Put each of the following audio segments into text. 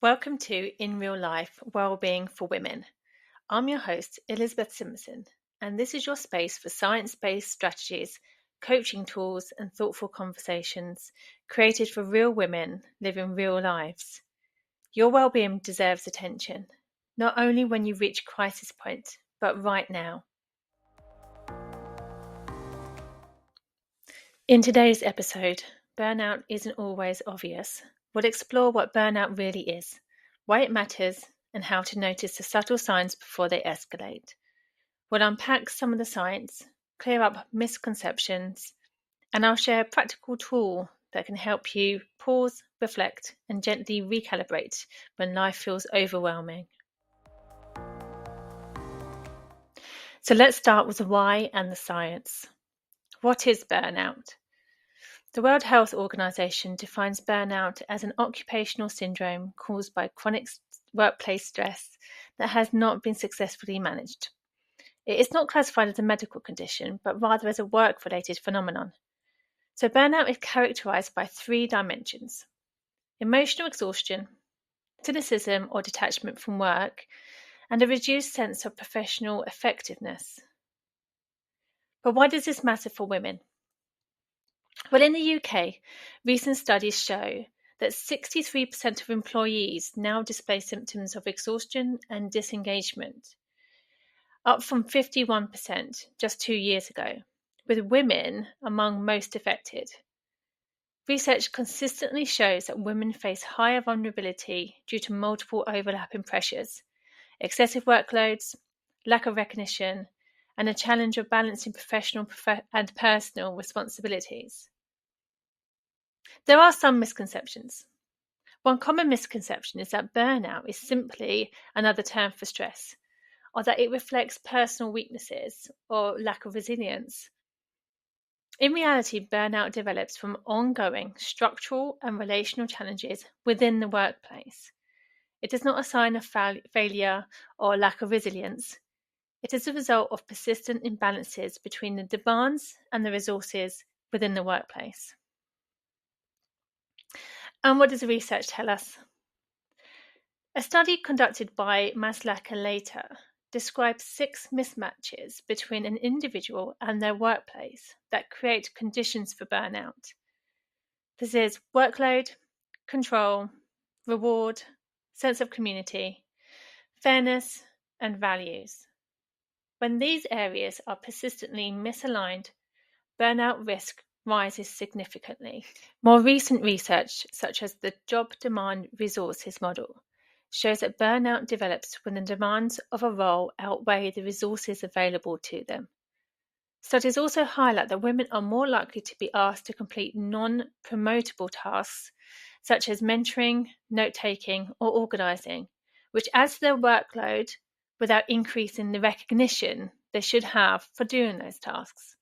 Welcome to In Real Life Wellbeing for Women. I'm your host, Elizabeth Simpson, and this is your space for science-based strategies, coaching tools, and thoughtful conversations created for real women living real lives. Your well-being deserves attention, not only when you reach crisis point, but right now. In today's episode, burnout isn't always obvious. We'll explore what burnout really is, why it matters, and how to notice the subtle signs before they escalate. We'll unpack some of the science, clear up misconceptions, and I'll share a practical tool that can help you pause, reflect, and gently recalibrate when life feels overwhelming. So let's start with the why and the science. What is burnout? The World Health Organization defines burnout as an occupational syndrome caused by chronic workplace stress that has not been successfully managed. It is not classified as a medical condition, but rather as a work-related phenomenon. So burnout is characterized by three dimensions: emotional exhaustion, cynicism or detachment from work, and a reduced sense of professional effectiveness. But why does this matter for women? Well, in the UK, recent studies show that 63% of employees now display symptoms of exhaustion and disengagement, up from 51% just 2 years ago, with women among most affected. Research consistently shows that women face higher vulnerability due to multiple overlapping pressures, excessive workloads, lack of recognition, and a challenge of balancing professional and personal responsibilities. There are some misconceptions. One common misconception is that burnout is simply another term for stress, or that it reflects personal weaknesses or lack of resilience. In reality, burnout develops from ongoing structural and relational challenges within the workplace. It is not a sign of failure or lack of resilience. It is a result of persistent imbalances between the demands and the resources within the workplace. And what does the research tell us? A study conducted by Maslach and Later describes 6 mismatches between an individual and their workplace that create conditions for burnout. This is workload, control, reward, sense of community, fairness, and values. When these areas are persistently misaligned, burnout risk rises significantly. More recent research, such as the Job Demand Resources model, shows that burnout develops when the demands of a role outweigh the resources available to them. Studies also highlight that women are more likely to be asked to complete non-promotable tasks, such as mentoring, note-taking, or organising, which adds to their workload without increasing the recognition they should have for doing those tasks.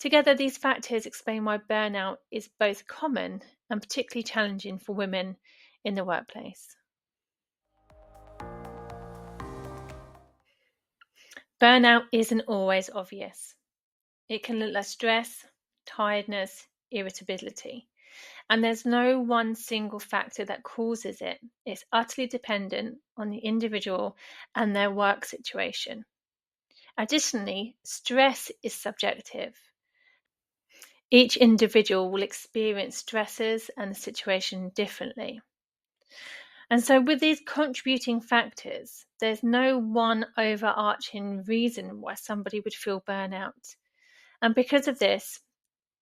Together, these factors explain why burnout is both common and particularly challenging for women in the workplace. Burnout isn't always obvious. It can look like stress, tiredness, irritability, and there's no one single factor that causes it. It's utterly dependent on the individual and their work situation. Additionally, stress is subjective. Each individual will experience stresses and the situation differently. And so with these contributing factors, there's no one overarching reason why somebody would feel burnout. And because of this,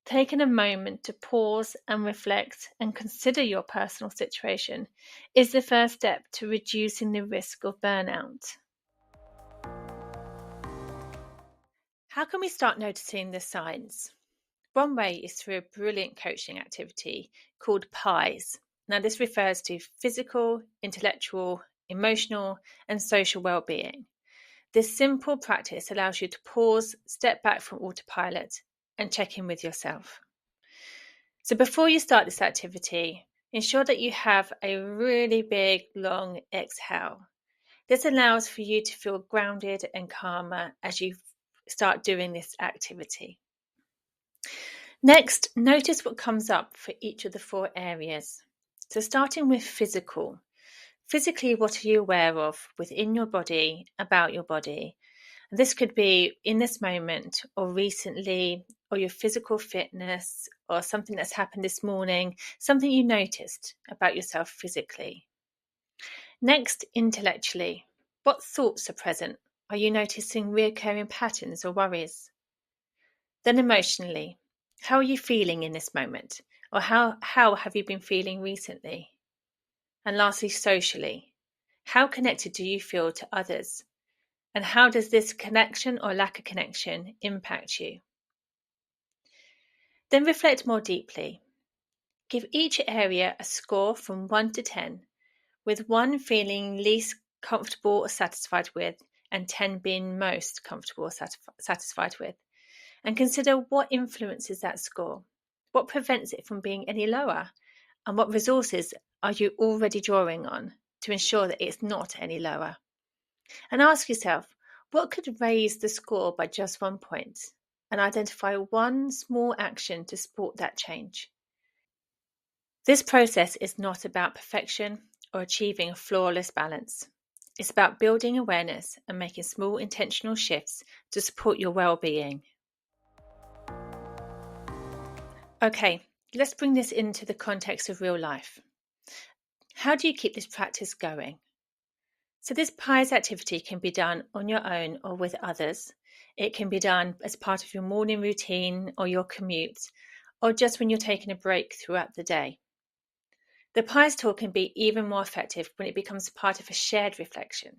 taking a moment to pause and reflect and consider your personal situation is the first step to reducing the risk of burnout. How can we start noticing the signs? One way is through a brilliant coaching activity called PIES. Now, this refers to physical, intellectual, emotional, and social well-being. This simple practice allows you to pause, step back from autopilot, and check in with yourself. So before you start this activity, ensure that you have a really big, long exhale. This allows for you to feel grounded and calmer as you start doing this activity. Next, notice what comes up for each of the 4 areas. So starting with physical, Physically, what are you aware of within your body, about your body? And this could be in this moment or recently, or your physical fitness, or something that's happened this morning, something you noticed about yourself physically. Next, intellectually, what thoughts are present? Are you noticing recurring patterns or worries? Then emotionally, how are you feeling in this moment? Or how have you been feeling recently? And lastly, socially, how connected do you feel to others? And how does this connection or lack of connection impact you? Then reflect more deeply. Give each area a score from 1 to 10, with 1 feeling least comfortable or satisfied with, and 10 being most comfortable or satisfied with. And consider what influences that score, what prevents it from being any lower, and what resources are you already drawing on to ensure that it's not any lower. And ask yourself, what could raise the score by just 1 point? And identify 1 small action to support that change. This process is not about perfection or achieving a flawless balance. It's about building awareness and making small intentional shifts to support your well-being. Okay, let's bring this into the context of real life. How do you keep this practice going? So this PIES activity can be done on your own or with others. It can be done as part of your morning routine or your commute, or just when you're taking a break throughout the day. The PIES tool can be even more effective when it becomes part of a shared reflection.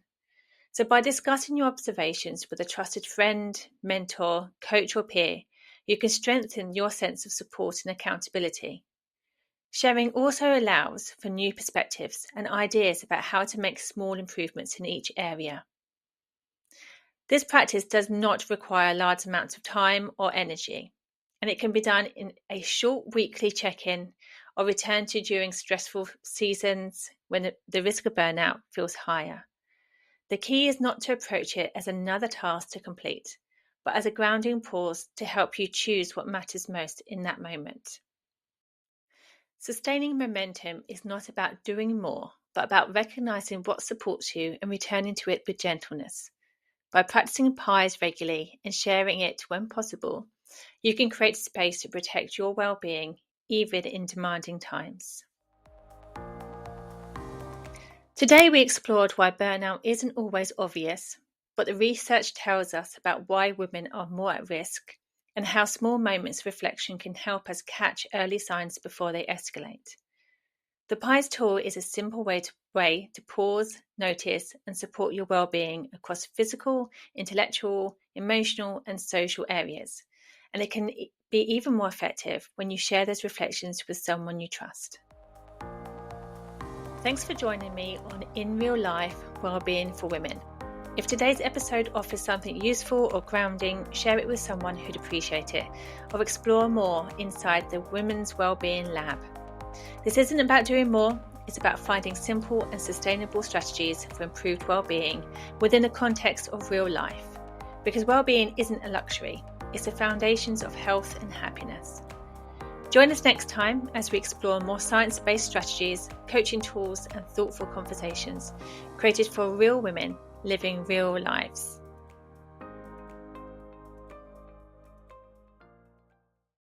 So by discussing your observations with a trusted friend, mentor, coach or peer, you can strengthen your sense of support and accountability. Sharing also allows for new perspectives and ideas about how to make small improvements in each area. This practice does not require large amounts of time or energy, and it can be done in a short weekly check-in or return to during stressful seasons when the risk of burnout feels higher. The key is not to approach it as another task to complete, but as a grounding pause to help you choose what matters most in that moment. Sustaining momentum is not about doing more, but about recognizing what supports you and returning to it with gentleness. By practicing PIES regularly and sharing it when possible, you can create space to protect your well-being, even in demanding times. Today we explored why burnout isn't always obvious, but the research tells us about why women are more at risk and how small moments of reflection can help us catch early signs before they escalate. The PIES tool is a simple way to pause, notice, and support your well-being across physical, intellectual, emotional, and social areas. And it can be even more effective when you share those reflections with someone you trust. Thanks for joining me on In Real Life Wellbeing for Women. If today's episode offers something useful or grounding, share it with someone who'd appreciate it, or explore more inside the Women's Wellbeing Lab. This isn't about doing more, it's about finding simple and sustainable strategies for improved well-being within the context of real life. Because well-being isn't a luxury, it's the foundations of health and happiness. Join us next time as we explore more science-based strategies, coaching tools, and thoughtful conversations created for real women living real lives.